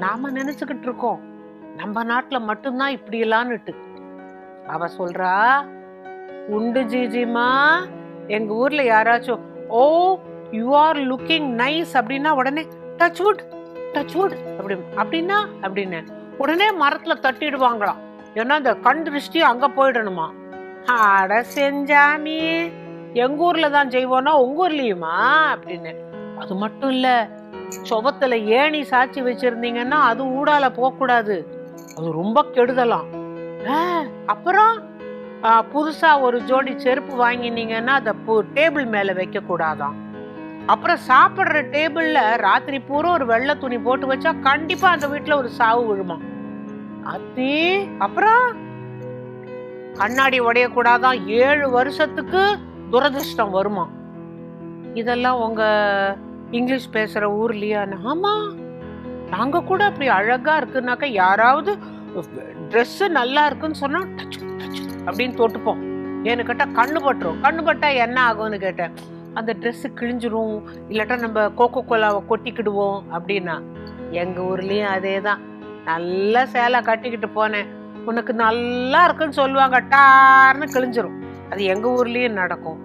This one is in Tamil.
நாம நினைச்சுக்கிட்டு இருக்கோம் நம்ம நாட்டுல மட்டும்தான் இப்படி எல்லான்னுட்டு. அவ சொல்றா, உண்டு ஜிஜிமா, எங்க ஊர்ல யாராச்சும் ஓ யூ ஆர் லுக்கிங் நைஸ் அப்படின்னா உடனே டச் வுட் டச் வுட் அப்படின்னா அப்படின்னு உடனே மரத்துல தட்டிடுவாங்களாம். ஏன்னா அந்த கண் திருஷ்டி அங்க போயிடணுமா. அட செஞ்சாமி, எங்க ஊர்ல தான் செய்வோம்னா உங்க ஊர்லயுமா அப்படின்னு. அது மட்டும் இல்ல, சுவத்துல ஏணி சாட்சி வச்சிருந்தீங்கன்னா அது ஊடால போக கூடாது, அது ரொம்ப கெடுதலாம். அப்புறம் புதுசா ஒரு ஜோடி செருப்பு வாங்கினீங்கன்னா அத டேபிள் மேல வைக்க கூடாதாம். அப்புறம் சாப்பிடுற டேபிள்ல ராத்திரி பூரா ஒரு வெள்ளை துணி போட்டு வச்சா கண்டிப்பா அந்த வீட்டுல ஒரு சாவு விழுமா. அத்தி அப்புறம் கண்ணாடி உடைய கூடாதான், 7 வருஷத்துக்கு துரதிருஷ்டம் வருமா. இதெல்லாம் உங்க இங்கிலீஷ் பேசுற ஊர்லயா? ஆமா, நாங்க கூட அப்படி அழகா இருக்குன்னாக்க யாராவது ட்ரெஸ் நல்லா இருக்குன்னு சொன்னா அப்படின்னு தொட்டுப்போம். ஏன்னு கேட்டா கண்ணு பட்டுரும். கண்ணு பட்டா என்ன ஆகும்னு கேட்டேன், அந்த ட்ரெஸ் கிழிஞ்சிரும், இல்லாட்டா நம்ம கோகோ கோலாவை கொட்டிக்கிடுவோம் அப்படின்னா. எங்க ஊர்லயும் அதேதான். நல்ல சேலை கட்டிக்கிட்டு போனேன், உனக்கு நல்லா இருக்குன்னு சொல்லுவாங்க, டார்னு கிழிஞ்சிரும். அது எங்க ஊர்லயும் நடக்கும்.